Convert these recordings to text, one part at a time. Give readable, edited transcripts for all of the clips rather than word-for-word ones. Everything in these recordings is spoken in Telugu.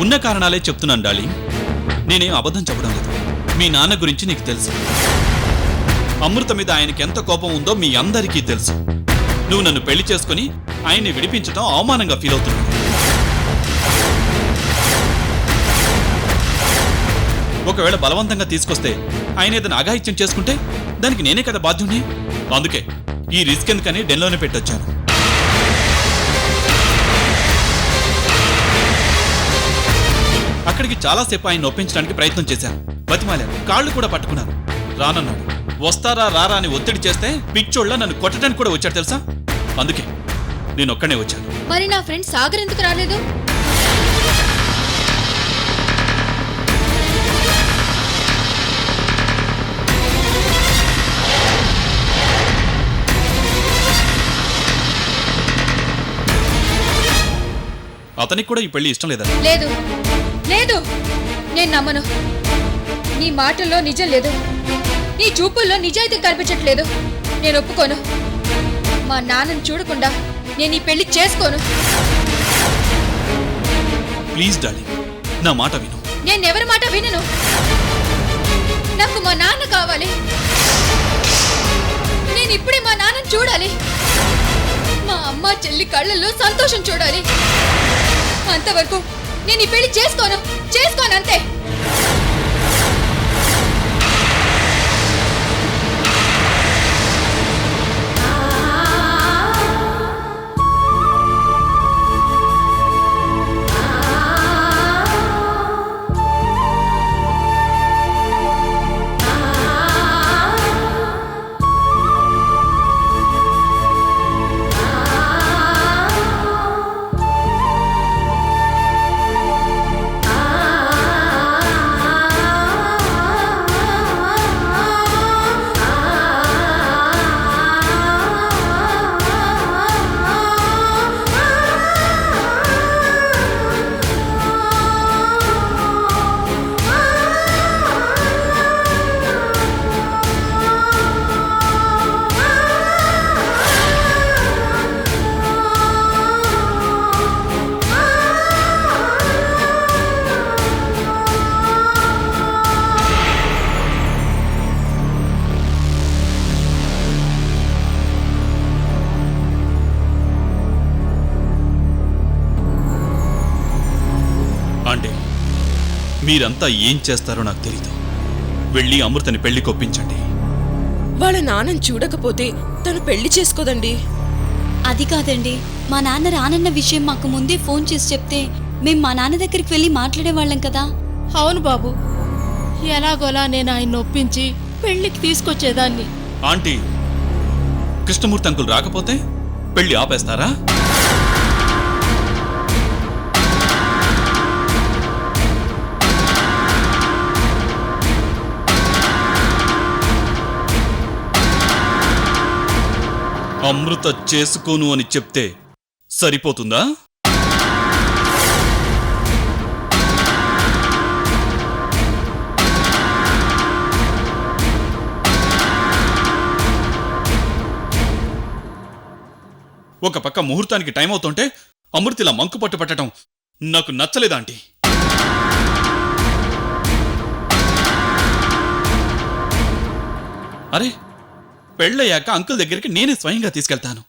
ఉన్న కారణాలే చెప్తున్నాను డార్లింగ్. నేనేం అబద్ధం చెప్పడం లేదు. మీ నాన్న గురించి నీకు తెలుసు. అమృత మీద ఆయనకి ఎంత కోపం ఉందో మీ అందరికీ తెలుసు. నువ్వు నన్ను పెళ్లి చేసుకుని ఆయన్ని విడిపించడం అవమానంగా ఫీల్ అవుతున్నావు. ఒకవేళ బలవంతంగా తీసుకొస్తే ఆయన ఏదైనా అఘాయిత్యం చేసుకుంటే దానికి నేనే కదా బాధ్యుణ్ణి. అందుకే ఈ రిస్క్ ఎందుకని డెన్లోనే పెట్టొచ్చాను. అక్కడికి చాలాసేపు ఆయన ఒప్పించడానికి ప్రయత్నం చేశాను. బతిమాలాను, కాళ్ళు కూడా పట్టుకున్నాను. రానన్నాడు. వస్తారా రారా అని ఒత్తిడి చేస్తే పిచ్చోళ్ళ నన్ను కొట్టడానికి కూడా వచ్చాడు తెలుసా. అందుకే నేను ఒక్కనే వచ్చాను. మరి నా ఫ్రెండ్ సాగర్ ఎందుకు రాలేదు? అతనికి కూడా ఈ పెళ్లి ఇష్టం లేదా? లేదు లేదు, నేను నమ్మను. నీ మాటల్లో నిజం లేదు, నీ చూపుల్లో నిజాయితీ కనిపించట్లేదు. నేను ఒప్పుకోను. మా నాన్నని చూడకుండా నేను ఈ పెళ్లి చేసుకోను. ప్లీజ్ డార్లింగ్, నా మాట విను. నేను ఎవరి మాట వినను. నాకు మా నాన్న కావాలి. నేను ఇప్పుడే మా నాన్నని చూడాలి. మా అమ్మ చెల్లి కళ్ళల్లో సంతోషం చూడాలి. అంతవరకు నేను ఈ పెళ్లి చేసుకోను అంతే. అంటే మీరంతా ఏం చేస్తారో నాకు తెలీదు. వెళ్ళి అమృతని పెళ్లి కొప్పించండి. వాళ్ళ నాన్నని చూడకపోతే తను పెళ్లి చేసుకోదండి. అది కాదండి, మా నాన్న రానన్న విషయం మాకు ముందే ఫోన్ చేసి చెప్తే మేం మా నాన్న దగ్గరికి వెళ్ళి మాట్లాడేవాళ్ళం కదా. అవును బాబు, ఎలాగోలా నేను ఆయన ఒప్పించి పెళ్లికి తీసుకొచ్చేదాన్ని. ఆంటీ, కృష్ణమూర్తి అంకుల్ రాకపోతే పెళ్లి ఆపేస్తారా? అమృత చేసుకోను అని చెప్తే సరిపోతుందా? ఒక పక్క ముహూర్తానికి టైం అవుతుంటే అమృతిలా మంకు పట్టు పట్టడం నాకు నచ్చలేదా ఆంటీ? అరే, పెళ్ళయ్యాక అంకుల్ దగ్గరికి నేనే స్వయంగా తీసుకెళ్తాను.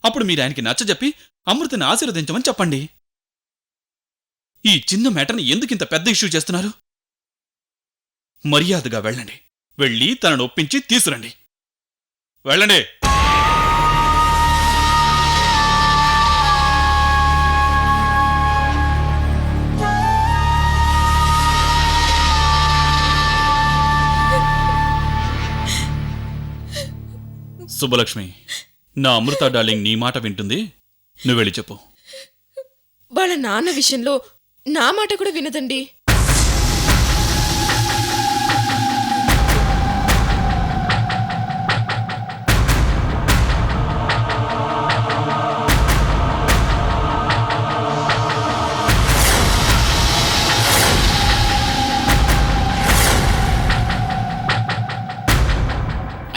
అప్పుడు మీరు ఆయనకి నచ్చజెప్పి అమృతని ఆశీర్వదించమని చెప్పండి. ఈ చిన్న మ్యాటర్ని ఎందుకింత పెద్ద ఇష్యూ చేస్తున్నారు? మర్యాదగా వెళ్ళండి. వెళ్ళి తనను ఒప్పించి తీసురండి. వెళ్ళండి. సుబ్బలక్ష్మి, నా అమృత డార్లింగ్ నీ మాట వింటుంది. నువ్వు వెళ్ళి చెప్పు. వాళ్ళ నాన్న విషయంలో నా మాట కూడా వినదండి.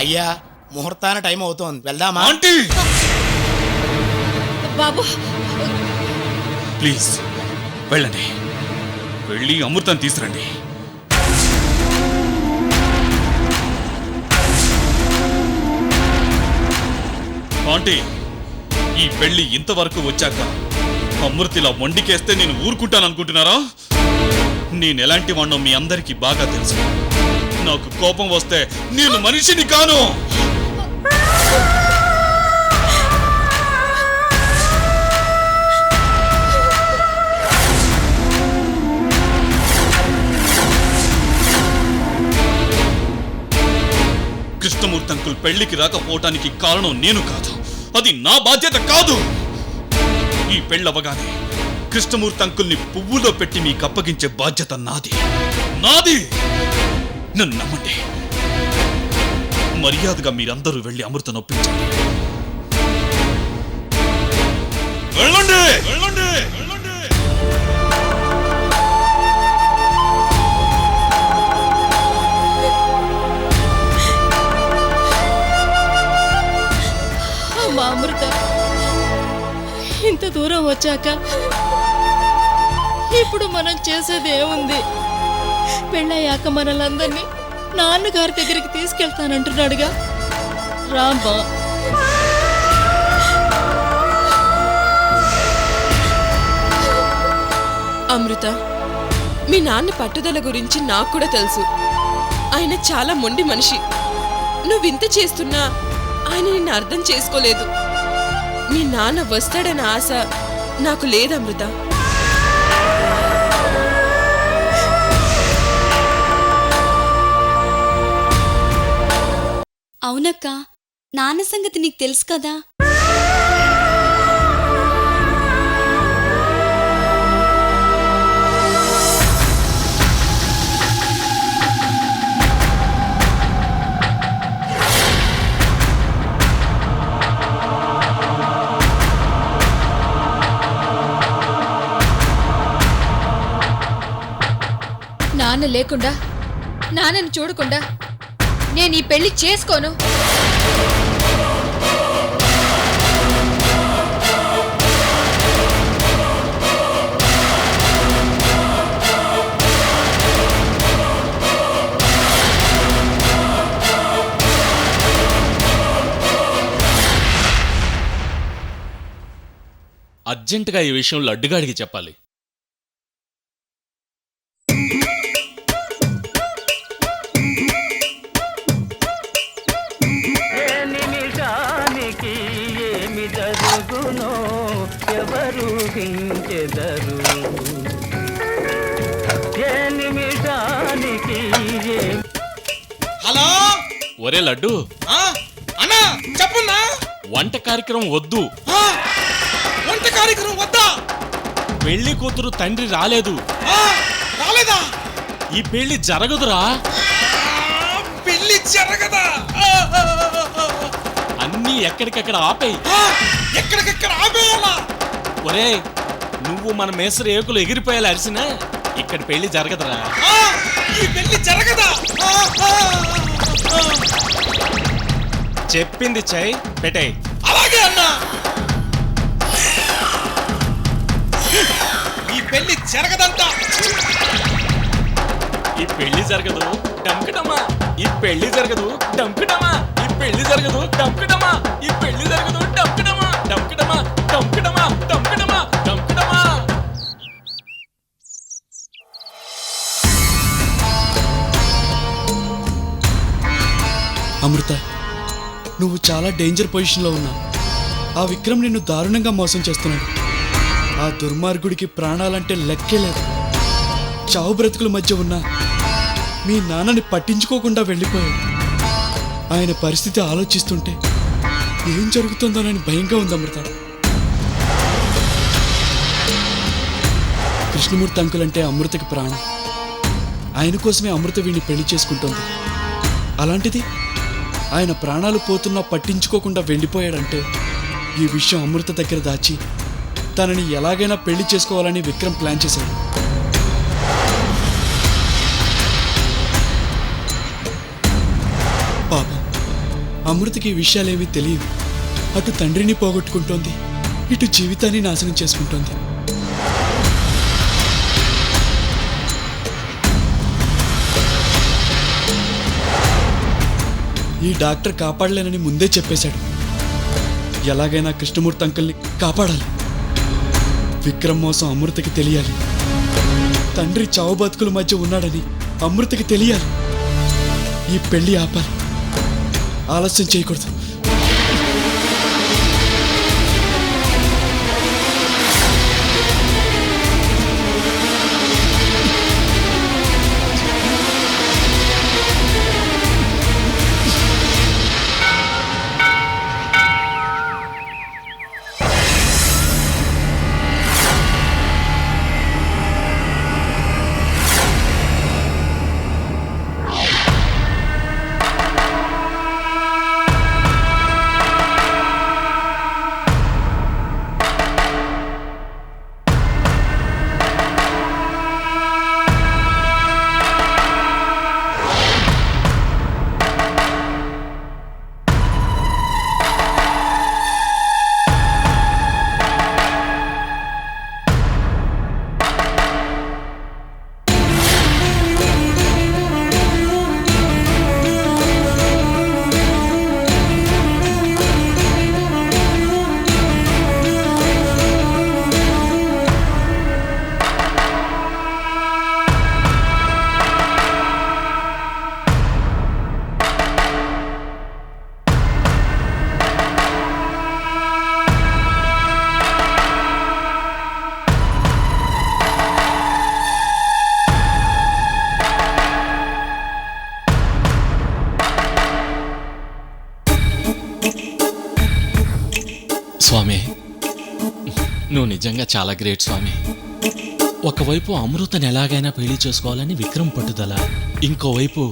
అయ్యా, ముహూర్తాన టైం అవుతోంది, వెళ్దామా? ఆంటీ, బాబు ప్లీజ్ వెళ్ళండి. వెళ్ళి అమృతం తీసురండి. ఆంటీ, ఈ పెళ్లి ఇంతవరకు వచ్చాక అమృతిలా మొండికేస్తే నేను ఊరుకుంటాననుకుంటున్నారా? నేనెలాంటి వాణ్ణో మీ అందరికీ బాగా తెలుసు. నాకు కోపం వస్తే నేను మనిషిని కాను. కృష్ణమూర్తి అంకుల్ పెళ్లికి రాకపోవటానికి కారణం నేను కాదు. అది నా బాధ్యత కాదు. ఈ పెళ్ళవగానే కృష్ణమూర్తి అంకుల్ని పువ్వులో పెట్టి మీకు అప్పగించే బాధ్యత నాది. నన్ను నమ్మండి. మర్యాదగా మీరందరూ వెళ్ళి అమృత నొప్పించండి. వెళ్ళండి, వెళ్ళండి, వెళ్ళండి. అమ్మా అమృత, ఇంత దూరం వచ్చాక ఇప్పుడు మనం చేసేది ఏముంది? పెళ్ళయ్యాక మనలందరినీ నాన్నగారి దగ్గరికి తీసుకెళ్తానంటున్నాడుగా. రామ్మా. అమృత, మీ నాన్న పట్టుదల గురించి నాకు కూడా తెలుసు. ఆయన చాలా మొండి మనిషి. నువ్వింత చేస్తున్నా ఆయన నిన్ను అర్థం చేసుకోలేదు. మీ నాన్న వస్తాడన్న ఆశ నాకు లేదు అమృత. అవునక్క, నాన్న సంగతి నీకు తెలుసు కదా. నాన్న లేకుండా, నాన్నని చూడకుండా నేను ఈ పెళ్లి చేసుకోను. అర్జెంటుగా ఈ విషయం లడ్డుగాడికి చెప్పాలి. హలో, ఒరే లడ్డు, అన్నా చెప్పున్నా. వంట కార్యక్రమం వద్దు. వంట కార్యక్రమం వద్దా? పెళ్లి కూతురు తండ్రి రాలేదు. రాలేదా? ఈ పెళ్లి జరగదురా. పెళ్లి జరగదా? అన్నీ ఎక్కడికక్కడ ఆపేయి. ఎక్కడికెక్కడ ఆపేయాలా? ఒరే, నువ్వు మన మేసరు ఏకులు ఎగిరిపోయేలా అరిసినా ఇక్కడ పెళ్లి జరగదురా. ఈ పెళ్లి జరగదా? చెప్పింది చెయ్, పెట్టేయ్. అలాగే అన్నా. ఈ పెళ్లి జరగదంట. ఈ పెళ్లి జరగదు డంకుడమా. ఈ పెళ్లి జరగదు డంకుడమా. ఈ పెళ్లి జరగదు డంకుడమా. ఈ పెళ్లి జరగదు డంకుడమా. డంకుడమా, డంకుడమా, డంకుడమా, డంకుడమా. అమృత, నువ్వు చాలా డేంజర్ పొజిషన్లో ఉన్నావు. ఆ విక్రమ్ నిన్ను దారుణంగా మోసం చేస్తున్నాడు. ఆ దుర్మార్గుడికి ప్రాణాలంటే లెక్కే లేదు. చావు బ్రతుకుల మధ్య ఉన్నా మీ నాన్నని పట్టించుకోకుండా వెళ్ళిపోయాడు. ఆయన పరిస్థితి ఆలోచిస్తుంటే ఏం జరుగుతుందోనని భయంగా ఉంది అమృత. కృష్ణమూర్తి అంకుల్ అంటే అమృతకి ప్రాణం. ఆయన కోసమే అమృత వీడిని పెళ్లి చేసుకుంటోంది. అలాంటిది ఆయన ప్రాణాలు పోతున్నా పట్టించుకోకుండా వెళ్ళిపోయాడంటే ఈ విషయం అమృత దగ్గర దాచి తనని ఎలాగైనా పెళ్లి చేసుకోవాలని విక్రమ్ ప్లాన్ చేశాడు. పాపం అమృతకి ఈ విషయాలేమీ తెలియదు. అటు తండ్రిని పోగొట్టుకుంటోంది, ఇటు జీవితాన్ని నాశనం చేసుకుంటోంది. ఈ డాక్టర్ కాపాడలేనని ముందే చెప్పేశాడు. ఎలాగైనా కృష్ణమూర్తి అంకుల్ని కాపాడాలి. విక్రమ్ మోసం అమృతకి తెలియాలి. తండ్రి చావు బతుకుల మధ్య ఉన్నాడని అమృతకి తెలియాలి. ఈ పెళ్లి ఆపాలి. ఆలస్యం చేయకూడదు. స్వామి, నువ్వు నిజంగా చాలా గ్రేట్ స్వామి. ఒకవైపు అమృతని ఎలాగైనా పెళ్లి చేసుకోవాలని విక్రమ్ పట్టుదల, ఇంకోవైపు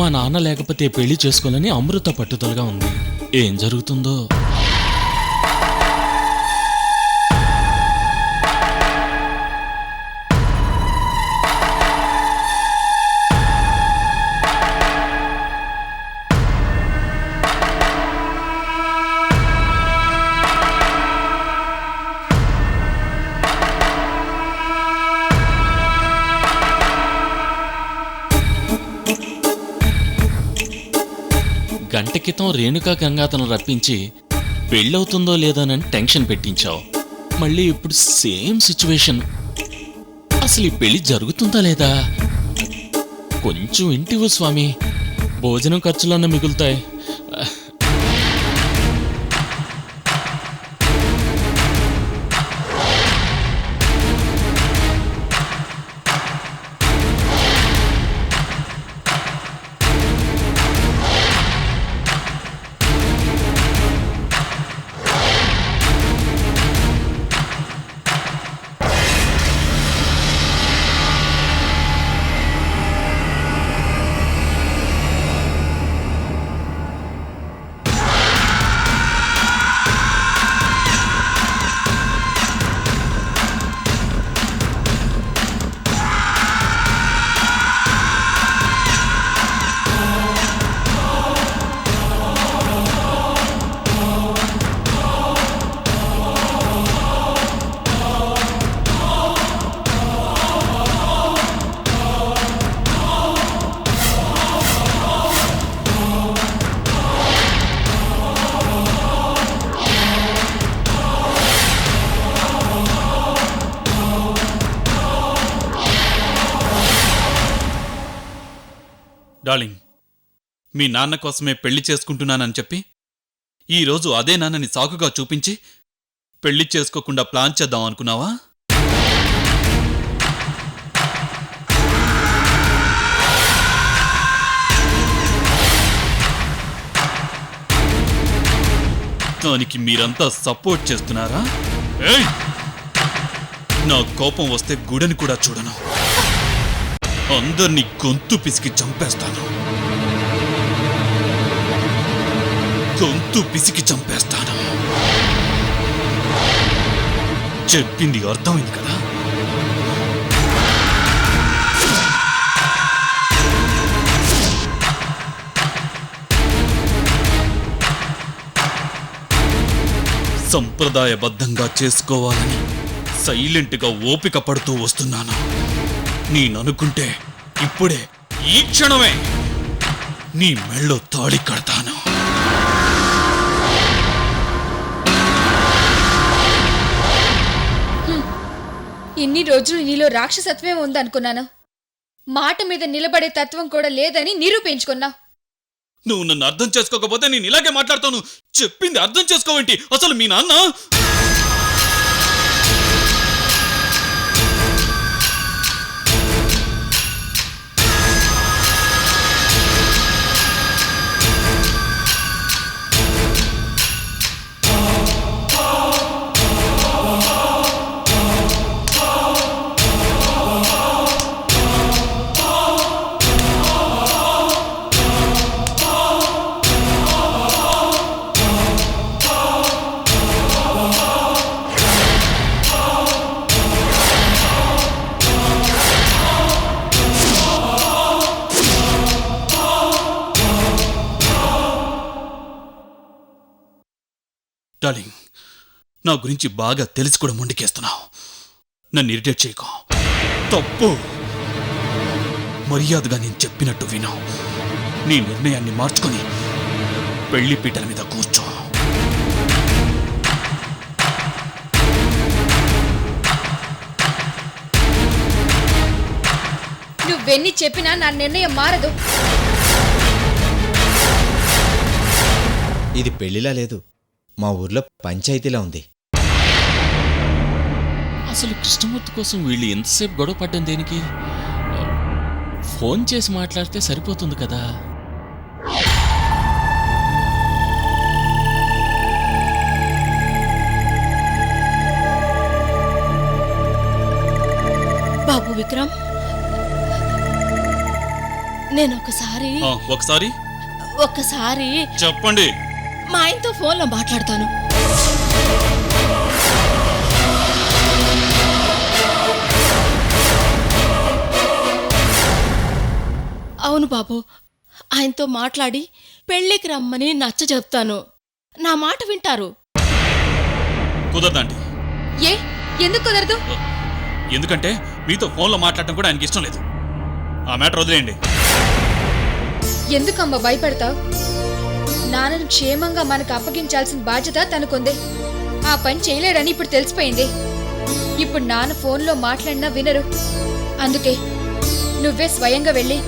మా నాన్న లేకపోతే పెళ్లి చేసుకోవాలని అమృత పట్టుదలగా ఉంది. ఏం జరుగుతుందో. గంట క్రితం రేణుకా గంగాధరం రప్పించి పెళ్ళవుతుందో లేదోనని టెన్షన్ పెట్టించావు. మళ్ళీ ఇప్పుడు సేమ్ సిచ్యువేషన్. అసలు ఈ పెళ్లి జరుగుతుందా లేదా? కొంచెం ఇంటివు స్వామి, భోజనం ఖర్చులన్నా మిగులుతాయి. డార్లింగ్, మీ నాన్న కోసమే పెళ్లి చేసుకుంటున్నానని చెప్పి ఈరోజు అదే నాన్నని సాకుగా చూపించి పెళ్లి చేసుకోకుండా ప్లాన్ చేద్దాం అనుకున్నావా? దానికి మీరంతా సపోర్ట్ చేస్తున్నారా? ఏయ్! నా కోపం వస్తే గుడని కూడా చూడను. అందర్నీ గొంతు పిసికి చంపేస్తాను. గొంతు పిసికి చంపేస్తాను. చెప్పింది అర్థమైంది కదా? సంప్రదాయబద్ధంగా చేసుకోవాలని సైలెంట్గా ఓపిక పడుతూ వస్తున్నాను. నేననుకుంటే ఇప్పుడే ఈ క్షణమే నీ మెళ్ళో తాళి కడతాను. ఇన్ని రోజులు నీలో రాక్షసత్వమే ఉందనుకున్నాను. మాట మీద నిలబడే తత్వం కూడా లేదని నిరూపించుకున్నావు. నువ్వు నన్ను అర్థం చేసుకోకపోతే నేను ఇలాగే మాట్లాడతాను. చెప్పింది అర్థం చేసుకోవేంటి? అసలు మీ నాన్న డార్లింగ్, నా గురించి బాగా తెలిసి కూడా మొండికేస్తున్నావు. నన్ను ఇరిటేట్ చేయకు. తప్పు. మర్యాదగా నేను చెప్పినట్టు విను. నీ నిర్ణయాన్ని మార్చుకొని పెళ్లి పీటల మీద కూర్చో. నువ్వెన్ని చెప్పినా నా నిర్ణయం మారదు. ఇది పెళ్లిలా లేదు, మా ఊర్లో పంచాయతీలా ఉంది. అసలు కృష్ణమూర్తి కోసం వీళ్ళు ఎంతసేపు గొడవ పడ్డం దేనికి? ఫోన్ చేసి మాట్లాడితే సరిపోతుంది కదా. బాబు విక్రమ్, నేను ఒకసారి ఒకసారి చెప్పండి. మా ఆయనతో ఫోన్లో మాట్లాడతాను. అవును బాబు, ఆయనతో మాట్లాడి పెళ్ళికి రమ్మని నచ్చ చెప్తాను. నా మాట వింటారు. కుదరదండి. ఏ ఎందుకు కుదరదు? ఎందుకంటే మీతో ఫోన్లో మాట్లాడటం కూడా ఆయనకి ఇష్టం లేదు. ఆ మ్యాటర్ వదిలేయండి. ఎందుకమ్మా భయపడతావు? నాన్నను క్షేమంగా మనకు అప్పగించాల్సిన బాధ్యత తనకుంది. ఆ పని చేయలేడని ఇప్పుడు తెలిసిపోయింది. ఇప్పుడు నాన్న ఫోన్లో మాట్లాడినా వినరు. అందుకే నువ్వే స్వయంగా వెళ్ళి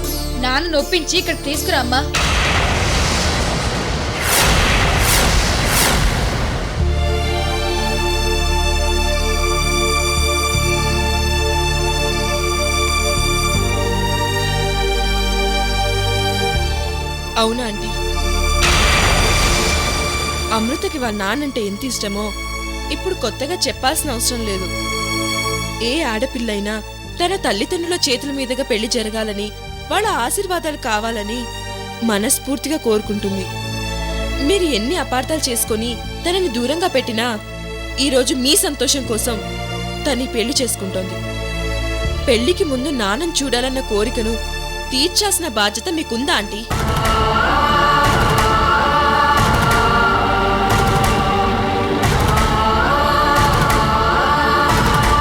నాన్నను ఒప్పించి ఇక్కడికి తీసుకురా అమ్మా. అవునా ఆంటీ? అమృతకి వాళ్ళ నాన్నంటే ఎంత ఇష్టమో ఇప్పుడు కొత్తగా చెప్పాల్సిన అవసరం లేదు. ఏ ఆడపిల్లైనా తన తల్లిదండ్రుల చేతుల మీదుగా పెళ్లి జరగాలని, వాళ్ళ ఆశీర్వాదాలు కావాలని మనస్ఫూర్తిగా కోరుకుంటుంది. మీరు ఎన్ని అపార్థాలు చేసుకొని తనని దూరంగా పెట్టినా ఈరోజు మీ సంతోషం కోసం తని పెళ్లి చేసుకుంటోంది. పెళ్లికి ముందు నాన్నను చూడాలన్న కోరికను తీర్చాల్సిన బాధ్యత మీకుందా ఆంటీ?